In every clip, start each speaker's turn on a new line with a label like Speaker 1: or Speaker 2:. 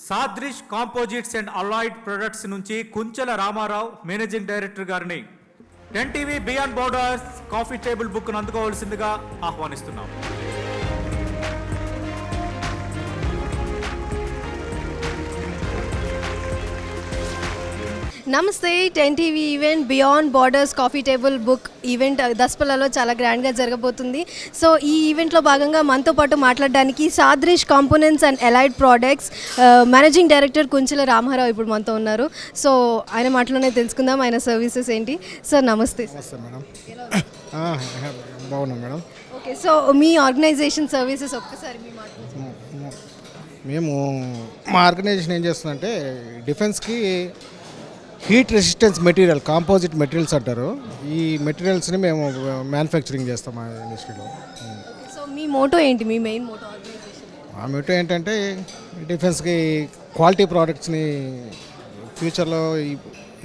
Speaker 1: సాద్రిష్ composites and allied products నుంచి Kunchela Ramarao managing director గారిని 10 TV beyond borders coffee table బుక్ను అందుకోవాల్సిందిగా ఆహ్వానిస్తున్నాం.
Speaker 2: నమస్తే. 10 TV event beyond borders coffee table book event దసపల్లలో చాలా గ్రాండ్గా జరగబోతుంది. సో ఈ ఈవెంట్లో భాగంగా మనతో పాటు మాట్లాడడానికి Sadrish components and allied products managing director Kunchela Ramarao ఇప్పుడు మనతో ఉన్నారు. సో ఆయన మాటలోనే తెలుసుకుందాం ఆయన సర్వీసెస్ ఏంటి. సార్ నమస్తే.
Speaker 3: మేడం బాగున్నాం మేడం.
Speaker 2: ఓకే, సో మీ ఆర్గనైజేషన్ సర్వీసెస్ ఒక్కసారి మీ మాట.
Speaker 3: మేము మా ఆర్గనైజేషన్ ఏం చేస్తుందంటే డిఫెన్స్కి heat resistance material composite materials అంటారు. ఈ మెటీరియల్స్ని మేము మ్యానుఫ్యాక్చరింగ్ చేస్తాం మా ఇండస్ట్రీలో.
Speaker 2: సో మీ మోటో ఏంటి, మీ మెయిన్ మోటో ఆర్గనైజేషన్?
Speaker 3: ఆ మోటో ఏంటంటే డిఫెన్స్కి క్వాలిటీ ప్రోడక్ట్స్ని ఫ్యూచర్లో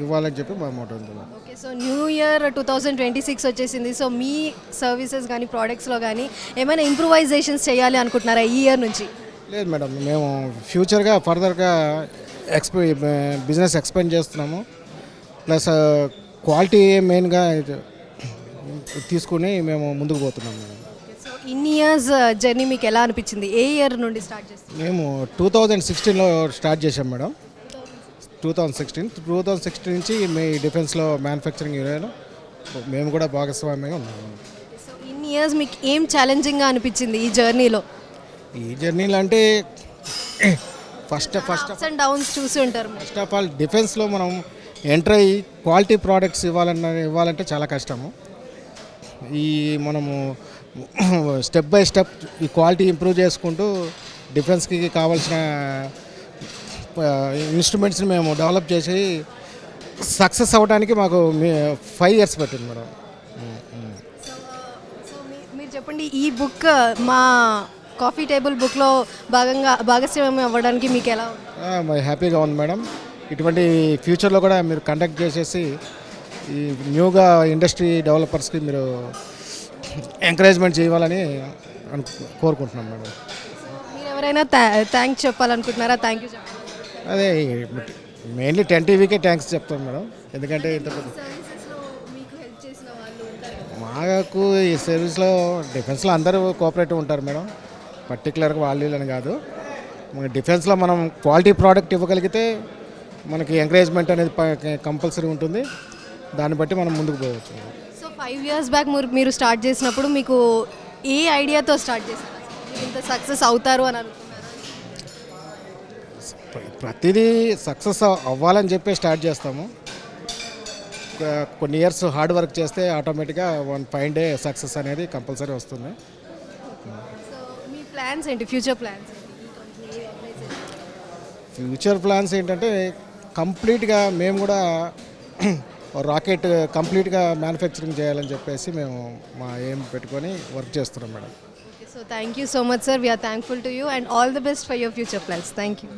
Speaker 3: ఇవ్వాలని చెప్పి మా మోటో ఉంది.
Speaker 2: ఓకే, సో న్యూ ఇయర్ 2026 వచ్చేసింది. సో మీ సర్వీసెస్ కానీ ప్రోడక్ట్స్లో కానీ ఏమైనా ఇంప్రూవైజేషన్స్ చేయాలి అనుకుంటున్నారా ఈ ఇయర్ నుంచి?
Speaker 3: లేదు మేడం, మేము ఫ్యూచర్గా ఫర్దర్గా బిజినెస్ ఎక్స్పాండ్ చేస్తున్నాము. ప్లస్ క్వాలిటీ మెయిన్గా తీసుకుని మేము ముందుకు పోతున్నాము.
Speaker 2: సో ఇన్ని ఇయర్స్ జర్నీ మీకు ఎలా అనిపించింది? ఏ ఇయర్ నుండి స్టార్ట్ చేస్తాం?
Speaker 3: మేము 2016లో స్టార్ట్ చేసాం మేడం. 2016 నుంచి మీ డిఫెన్స్లో మ్యానుఫ్యాక్చరింగ్ ఏరియాలో మేము కూడా భాగస్వామ్యంగా ఉన్నాము.
Speaker 2: సో ఇన్ని ఇయర్స్ మీకు ఏం ఛాలెంజింగ్గా అనిపించింది ఈ జర్నీలో?
Speaker 3: ఈ జర్నీలో అంటే ఫస్ట్
Speaker 2: అప్స్ అండ్ డౌన్స్ చూసి ఉంటారు.
Speaker 3: ఫస్ట్ ఆఫ్ ఆల్ డిఫెన్స్లో మనం ఎంటర్ అయ్యి క్వాలిటీ ప్రోడక్ట్స్ ఇవ్వాలంటే చాలా కష్టము. ఈ మనము స్టెప్ బై స్టెప్ ఈ క్వాలిటీ ఇంప్రూవ్ చేసుకుంటూ డిఫెన్స్కి కావాల్సిన ఇన్స్ట్రుమెంట్స్ని మేము డెవలప్ చేసి సక్సెస్ అవ్వడానికి మాకు 5 years పట్టింది మేడం.
Speaker 2: సో మీరు చెప్పండి, ఈ బుక్ మా కాఫీ టేబుల్ బుక్లో భాగస్వామ్యం అవ్వడానికి మీకు ఎలా ఉంది?
Speaker 3: హ్యాపీగా ఉంది మేడం. ఇటువంటి ఫ్యూచర్లో కూడా మీరు కండక్ట్ చేసేసి ఈ న్యూగా ఇండస్ట్రీ డెవలపర్స్కి మీరు ఎంకరేజ్మెంట్ చేయాలని కోరుకుంటున్నాం మేడం.
Speaker 2: మీరు ఎవరైనా థ్యాంక్స్ చెప్పాలనుకుంటున్నారా? Thank you.
Speaker 3: అదే మెయిన్లీ 10 టీవీకే థ్యాంక్స్ చెప్తాను మేడం. ఎందుకంటే ఇంత మాకు ఈ సర్వీస్లో డిఫెన్స్లో అందరూ కోఆపరేటివ్ ఉంటారు మేడం. పర్టికులర్గా వాళ్ళు అని కాదు. మన డిఫెన్స్లో మనం క్వాలిటీ ప్రోడక్ట్ ఇవ్వగలిగితే మనకి ఎంకరేజ్మెంట్ అనేది కంపల్సరీ ఉంటుంది. దాన్ని బట్టి మనం ముందుకు పోవచ్చు.
Speaker 2: సో 5 years బ్యాక్ మీరు స్టార్ట్ చేసినప్పుడు మీకు ఏ ఐడియాతో స్టార్ట్ చేశారు? ఇంత సక్సెస్ అవుతారు అని అనుకున్నారా?
Speaker 3: ప్రతిదీ సక్సెస్ అవ్వాలని చెప్పి స్టార్ట్ చేస్తాము. కొన్ని ఇయర్స్ హార్డ్ వర్క్ చేస్తే ఆటోమేటిక్గా 1 fine day సక్సెస్ అనేది కంపల్సరీ వస్తుంది.
Speaker 2: ప్లాన్స్ ఏంటి, ఫ్యూచర్ ప్లాన్స్?
Speaker 3: ఫ్యూచర్ ప్లాన్స్ ఏంటంటే కంప్లీట్గా మేము కూడా రాకెట్ కంప్లీట్గా మ్యానుఫ్యాక్చరింగ్ చేయాలని చెప్పేసి మేము మా ఎయిమ్ పెట్టుకొని వర్క్ చేస్తున్నాం madam.
Speaker 2: So thank you so much sir. We are thankful to you and all the best for your future plans. Thank you.